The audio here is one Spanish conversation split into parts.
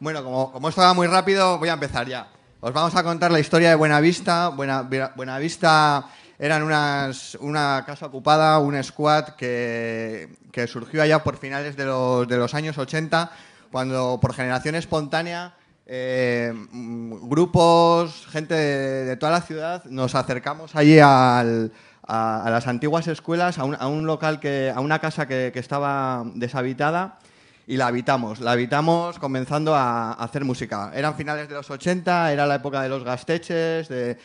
Bueno, como esto va muy rápido, voy a empezar ya. Os vamos a contar la historia de Buenavista. Buenavista eran una casa ocupada, un squad que surgió allá por finales de los años 80, cuando por generación espontánea grupos, gente de toda la ciudad, nos acercamos allí a las antiguas escuelas, a un local, a una casa que estaba deshabitada, y la habitamos comenzando a hacer música. Eran finales de los 80, era la época de los gasteches, de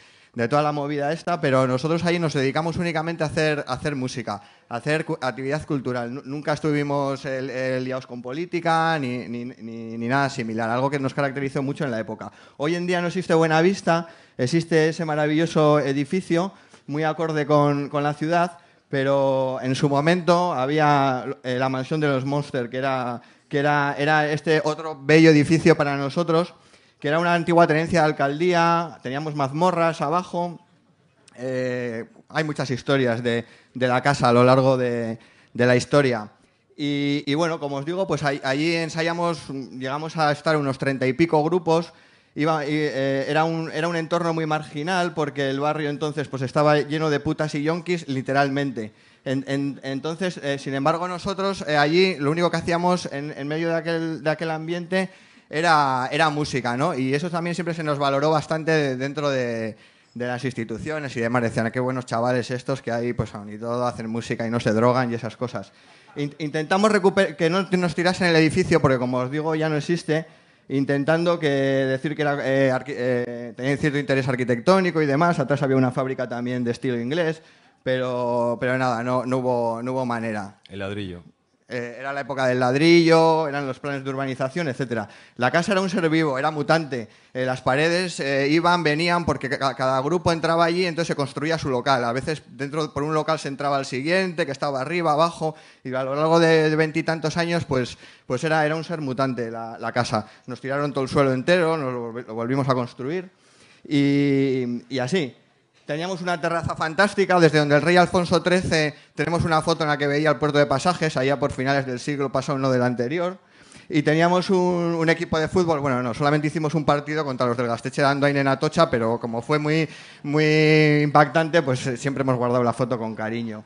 toda la movida esta, pero nosotros ahí nos dedicamos únicamente a hacer música, a hacer actividad cultural. Nunca estuvimos liados con política ni nada similar, algo que nos caracterizó mucho en la época. Hoy en día no existe Buenavista, existe ese maravilloso edificio, muy acorde con la ciudad, pero en su momento había la mansión de los Monster, que era este otro bello edificio para nosotros, que era una antigua tenencia de alcaldía. Teníamos mazmorras abajo. Hay muchas historias de la casa a lo largo de la historia. Y bueno, como os digo, pues allí ensayamos, llegamos a estar unos 30 y pico grupos. Era un entorno muy marginal, porque el barrio entonces pues estaba lleno de putas y yonkis, literalmente. Entonces, sin embargo, nosotros allí lo único que hacíamos en medio de aquel ambiente era música, ¿no? Y eso también siempre se nos valoró bastante dentro de las instituciones y demás. Decían, qué buenos chavales estos, que ahí pues aún y todo hacen música y no se drogan y esas cosas. Intentamos que no nos tirasen el edificio, porque como os digo ya no existe, intentando decir que tenía cierto interés arquitectónico y demás. Atrás había una fábrica también de estilo inglés, pero nada, no hubo manera. El ladrillo. Era la época del ladrillo, eran los planes de urbanización, etcétera. La casa era un ser vivo, era mutante. Las paredes iban, venían, porque cada grupo entraba allí, entonces se construía su local. A veces por un local se entraba al siguiente, que estaba arriba, abajo, y a lo largo de 20 y tantos años, pues era un ser mutante la casa. Nos tiraron todo el suelo entero, lo volvimos a construir, y así. Teníamos una terraza fantástica, desde donde el rey Alfonso XIII tenemos una foto en la que veía el puerto de Pasajes, allá por finales del siglo pasado, no del anterior. Y teníamos un equipo de fútbol. Bueno, no, solamente hicimos un partido contra los del Gasteche de Andoain en Atocha, pero como fue muy, muy impactante, pues siempre hemos guardado la foto con cariño.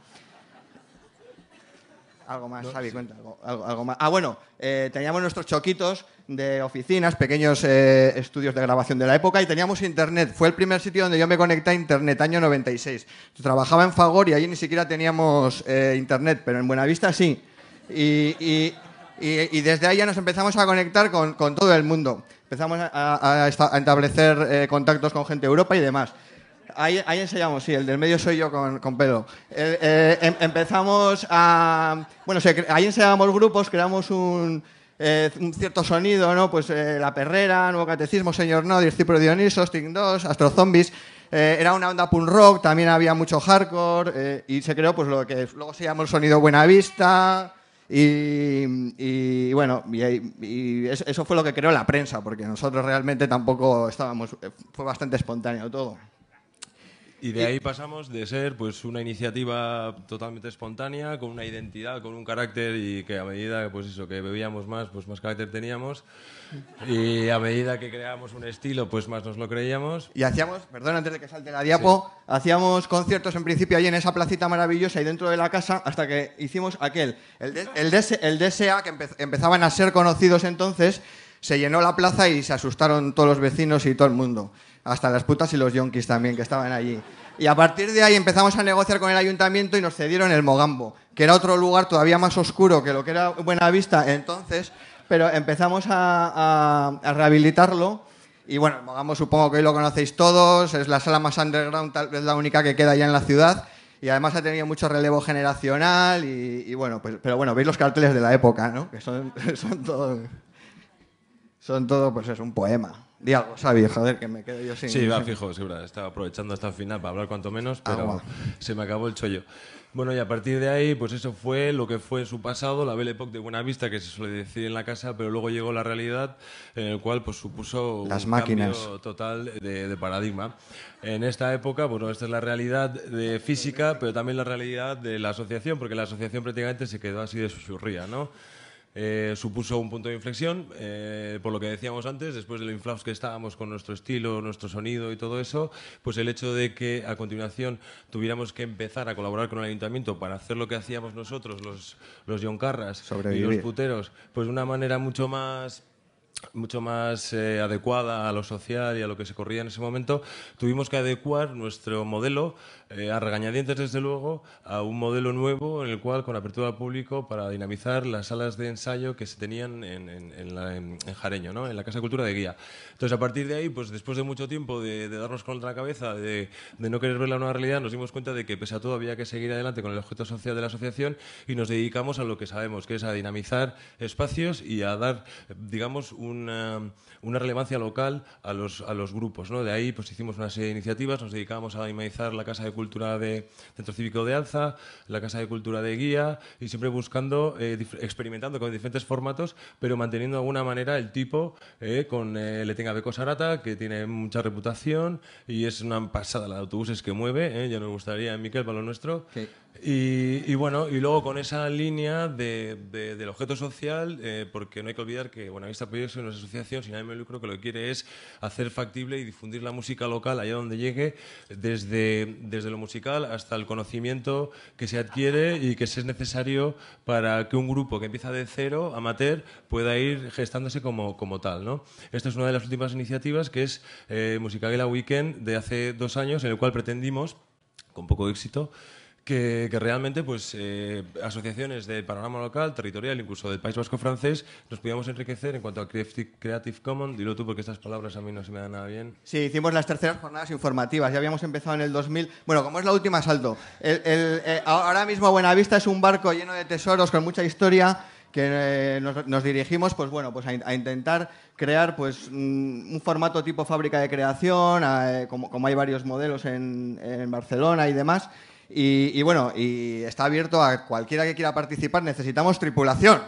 Algo más, no, Xavi, sí. Cuenta algo más. Bueno, teníamos nuestros choquitos de oficinas, pequeños estudios de grabación de la época, y teníamos internet. Fue el primer sitio donde yo me conecté a internet, año 96. Trabajaba en Fagor y allí ni siquiera teníamos internet, pero en Buenavista sí. Y desde ahí ya nos empezamos a conectar con todo el mundo. Empezamos a establecer contactos con gente de Europa y demás. Ahí ensayamos, sí, el del medio soy yo con pelo. Empezamos a... Bueno, ahí ensayábamos grupos, creamos un cierto sonido, ¿no? Pues La Perrera, Nuevo Catecismo, Señor No, Discípulo de Dioniso, Sting 2, Astrozombies. Era una onda punk rock, también había mucho hardcore, y se creó pues lo que luego se llamó el sonido Buenavista. Y bueno, y eso fue lo que creó la prensa, porque nosotros realmente tampoco estábamos... Fue bastante espontáneo todo. Y de ahí pasamos de ser pues una iniciativa totalmente espontánea, con una identidad, con un carácter, y que a medida pues eso, que bebíamos más, pues más carácter teníamos, y a medida que creábamos un estilo, pues más nos lo creíamos. Y hacíamos, perdón, antes de que salte la diapo, sí. Hacíamos conciertos en principio ahí en esa placita maravillosa y dentro de la casa, hasta que hicimos el DSA, que empezaban a ser conocidos entonces. Se llenó la plaza y se asustaron todos los vecinos y todo el mundo. Hasta las putas y los yonkis también, que estaban allí. Y a partir de ahí empezamos a negociar con el ayuntamiento y nos cedieron el Mogambo, que era otro lugar todavía más oscuro que lo que era Buenavista entonces, pero empezamos a rehabilitarlo. Y bueno, el Mogambo supongo que hoy lo conocéis todos, es la sala más underground, tal vez la única que queda ya en la ciudad. Y además ha tenido mucho relevo generacional y bueno, pues, pero bueno, veis los carteles de la época, ¿no? Que son todo, pues es un poema. Di algo, Xavi, joder, que me quedo yo sin... Sí, va, fijo, sí, estaba aprovechando hasta el final para hablar cuanto menos, pero se me acabó el chollo. Bueno, y a partir de ahí, pues eso fue lo que fue en su pasado, la Belle Époque de Buenavista, que se suele decir en la casa, pero luego llegó la realidad, en el cual pues supuso las un máquinas. Cambio total de paradigma. En esta época, bueno, esta es la realidad de física, pero también la realidad de la asociación, porque la asociación prácticamente se quedó así de susurría, ¿no? supuso un punto de inflexión, por lo que decíamos antes, después de lo inflados que estábamos con nuestro estilo, nuestro sonido y todo eso, pues el hecho de que a continuación tuviéramos que empezar a colaborar con el ayuntamiento para hacer lo que hacíamos nosotros, los yoncarras y los puteros, pues de una manera mucho más adecuada a lo social y a lo que se corría en ese momento, tuvimos que adecuar nuestro modelo, a regañadientes desde luego, a un modelo nuevo en el cual, con apertura al público, para dinamizar las salas de ensayo que se tenían en Jareño, ¿no? En la Casa de Cultura de Guía. Entonces, a partir de ahí, pues después de mucho tiempo de darnos contra la cabeza, de no querer ver la nueva realidad, nos dimos cuenta de que pese a todo había que seguir adelante con el objeto social de la asociación y nos dedicamos a lo que sabemos, que es a dinamizar espacios y a dar, digamos, una relevancia local a los grupos, ¿no? De ahí pues hicimos una serie de iniciativas, nos dedicábamos a dinamizar la Casa de Cultura de Centro Cívico de Alza, la Casa de Cultura de Guía, y siempre buscando, experimentando con diferentes formatos, pero manteniendo de alguna manera el tipo, con Le Tenga Beco Sarata, que tiene mucha reputación y es una pasada la de autobuses que mueve, ya nos gustaría, Miquel, para lo nuestro. Sí. Y bueno, y luego con esa línea del objeto social, porque no hay que olvidar que Buenavista Proyectos es una asociación sin ánimo de lucro que lo que quiere es hacer factible y difundir la música local allá donde llegue, desde lo musical hasta el conocimiento que se adquiere y que es necesario para que un grupo que empieza de cero, amateur, pueda ir gestándose como tal, ¿no? Esta es una de las últimas iniciativas, que es Musicaguela Weekend, de hace 2 años, en el cual pretendimos, con poco éxito, que realmente pues asociaciones del panorama local, territorial, incluso del País Vasco francés, nos podíamos enriquecer en cuanto a Creative Commons. Dilo tú, porque estas palabras a mí no se me dan nada bien. Sí, hicimos las terceras jornadas informativas. Ya habíamos empezado en el 2000. Bueno, como es la última, salto. Ahora mismo Buenavista es un barco lleno de tesoros con mucha historia, que nos dirigimos pues bueno, pues a intentar crear pues un formato tipo fábrica de creación, como hay varios modelos en Barcelona y demás. Y bueno, y está abierto a cualquiera que quiera participar. Necesitamos tripulación.